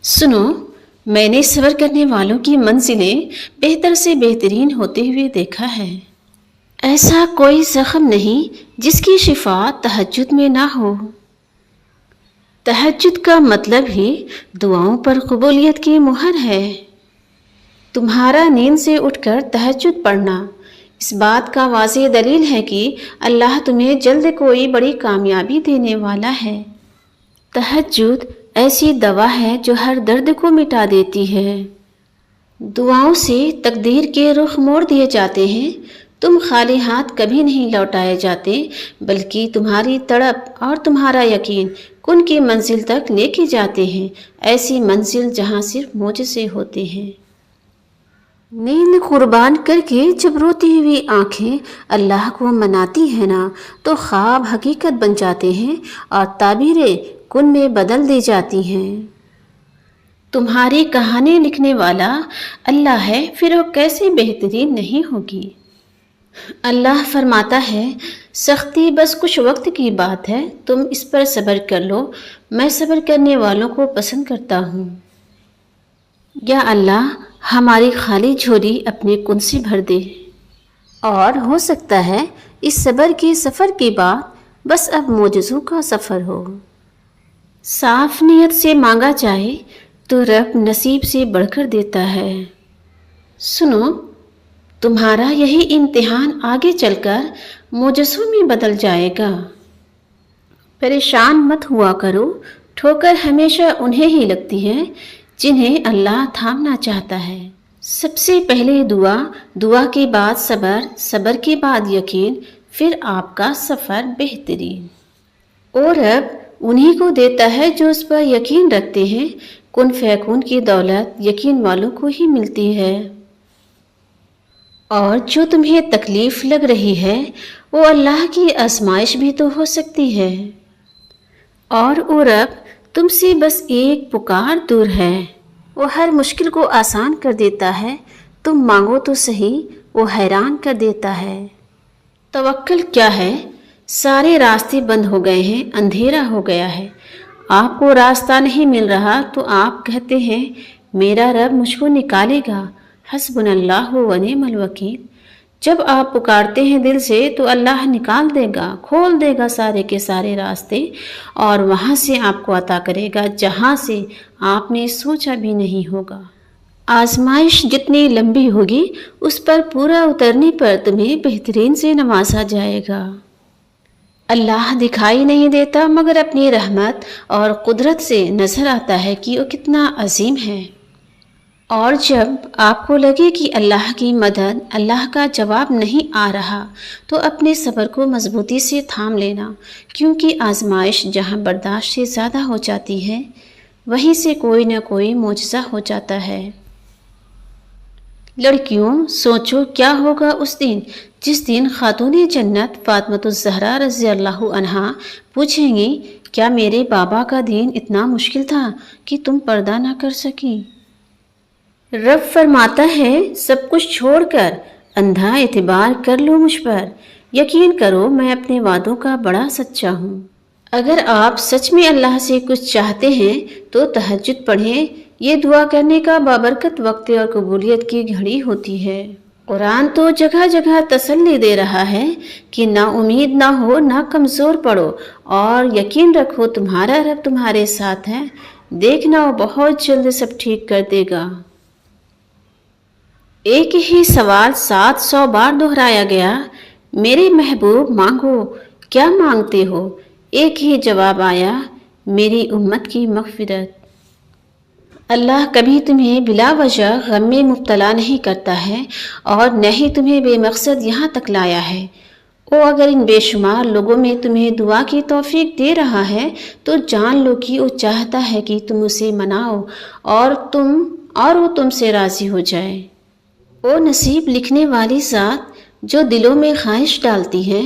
सुनो, मैंने सब्र करने वालों की मंजिलें बेहतर से बेहतरीन होते हुए देखा है। ऐसा कोई जख्म नहीं जिसकी शिफा तहज्जुद में ना हो। तहज्जुद का मतलब ही दुआओं पर कबूलियत की मुहर है। तुम्हारा नींद से उठकर तहज्जुद पढ़ना इस बात का वाज़ेह दलील है कि अल्लाह तुम्हें जल्द कोई बड़ी कामयाबी देने वाला है। तहज्जुद ऐसी दवा है जो हर दर्द को मिटा देती है। दुआओं से तकदीर के रुख मोड़ दिए जाते हैं। तुम खाली हाथ कभी नहीं लौटाए जाते, बल्कि तुम्हारी तड़प और तुम्हारा यकीन कुन की मंजिल तक लेके जाते हैं, ऐसी मंजिल जहाँ सिर्फ मोजज़े होते हैं। नींद कुर्बान करके जब रोती हुई आंखें अल्लाह को मनाती हैं ना, तो ख्वाब हकीकत बन जाते हैं और ताबीरें कुन में बदल दी जाती हैं। तुम्हारी कहानी लिखने वाला अल्लाह है, फिर वो कैसे बेहतरीन नहीं होगी। अल्लाह फरमाता है, सख्ती बस कुछ वक्त की बात है, तुम इस पर सब्र कर लो, मैं सब्र करने वालों को पसंद करता हूँ। या अल्लाह हमारी खाली झोली अपने कुन से भर दे। और हो सकता है इस सब्र के सफ़र के बाद बस अब मोजज़ों का सफ़र हो। साफ नीयत से मांगा जाए तो रब नसीब से बढ़कर देता है। सुनो, तुम्हारा यही इम्तिहान आगे चलकर मोजज़ों में बदल जाएगा। परेशान मत हुआ करो, ठोकर हमेशा उन्हें ही लगती है जिन्हें अल्लाह थामना चाहता है। सबसे पहले दुआ के बाद सब्र, सब्र के बाद यकीन, फिर आपका सफ़र बेहतरीन। और अब उन्हीं को देता है जो उस पर यकीन रखते हैं। कुन फैकून की दौलत यकीन वालों को ही मिलती है। और जो तुम्हें तकलीफ़ लग रही है वो अल्लाह की आजमाइश भी तो हो सकती है। और वो रब तुमसे बस एक पुकार दूर है, वो हर मुश्किल को आसान कर देता है। तुम मांगो तो सही, वो हैरान कर देता है। तवक्कल क्या है? सारे रास्ते बंद हो गए हैं, अंधेरा हो गया है, आपको रास्ता नहीं मिल रहा, तो आप कहते हैं मेरा रब मुझको निकालेगा, हस्बुनल्लाहु व निअमल वकील। जब आप पुकारते हैं दिल से तो अल्लाह निकाल देगा, खोल देगा सारे के सारे रास्ते, और वहाँ से आपको अता करेगा जहाँ से आपने सोचा भी नहीं होगा। आजमाइश जितनी लंबी होगी उस पर पूरा उतरने पर तुम्हें बेहतरीन से नवाजा जाएगा। अल्लाह दिखाई नहीं देता, मगर अपनी रहमत और कुदरत से नज़र आता है कि वो कितना अजीम है। और जब आपको लगे कि अल्लाह की मदद, अल्लाह का जवाब नहीं आ रहा, तो अपने सब्र को मजबूती से थाम लेना, क्योंकि आजमाइश जहाँ बर्दाश्त से ज़्यादा हो जाती है वहीं से कोई न कोई मोजज़ा हो जाता है। लड़कियों, सोचो क्या होगा उस दिन जिस दिन खातून जन्नत फातिमा ज़हरा रज़ी अल्लाहु अन्हा पूछेंगी, क्या मेरे बाबा का दीन इतना मुश्किल था कि तुम पर्दा ना कर सकी। रब फरमाता है, सब कुछ छोड़कर अंधा एतबार कर लो मुझ पर, यकीन करो मैं अपने वादों का बड़ा सच्चा हूँ। अगर आप सच में अल्लाह से कुछ चाहते हैं तो तहज्जुद पढ़ें। ये दुआ करने का बाबरकत वक्त और कबूलियत की घड़ी होती है। कुरान तो जगह जगह तसल्ली दे रहा है कि ना उम्मीद ना हो, ना कमज़ोर पड़ो, और यकीन रखो तुम्हारा रब तुम्हारे साथ है, देखना वो बहुत जल्द सब ठीक कर देगा। एक ही सवाल 700 बार दोहराया गया, मेरे महबूब मांगो, क्या मांगते हो? एक ही जवाब आया, मेरी उम्मत की मग़फ़िरत। अल्लाह कभी तुम्हें बिला वजह गम में मुब्तला नहीं करता है, और न ही तुम्हें बेमकसद यहाँ तक लाया है। वो अगर इन बेशुमार लोगों में तुम्हें दुआ की तौफीक दे रहा है तो जान लो कि वो चाहता है कि तुम उसे मनाओ और वो तुमसे राज़ी हो जाए। वो नसीब लिखने वाली ज़ात जो दिलों में ख्वाहिश डालती है,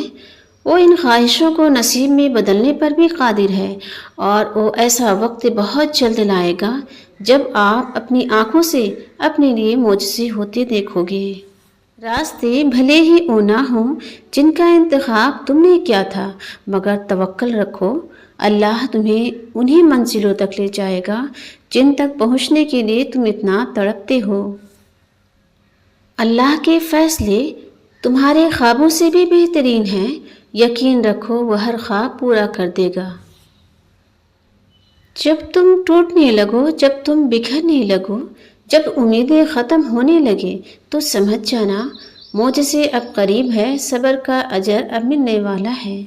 वो इन ख्वाहिशों को नसीब में बदलने पर भी कादिर है, और वो ऐसा वक्त बहुत जल्द लाएगा जब आप अपनी आँखों से अपने लिए मोजज़े होते देखोगे। रास्ते भले ही ऊना हों जिनका इंतखाब तुमने किया था, मगर तवक्कल रखो, اللہ تمہیں انہی منزلوں تک لے جائے گا جن تک پہنچنے کے لیے تم اتنا تڑپتے ہو۔ اللہ کے فیصلے تمہارے خوابوں سے بھی بہترین ہیں، یقین رکھو وہ ہر خواب پورا کر دے گا۔ جب تم ٹوٹنے لگو، جب تم بکھرنے لگو، جب امیدیں ختم ہونے لگے تو سمجھ جانا معجزے اب قریب ہے، صبر کا اجر اب ملنے والا ہے۔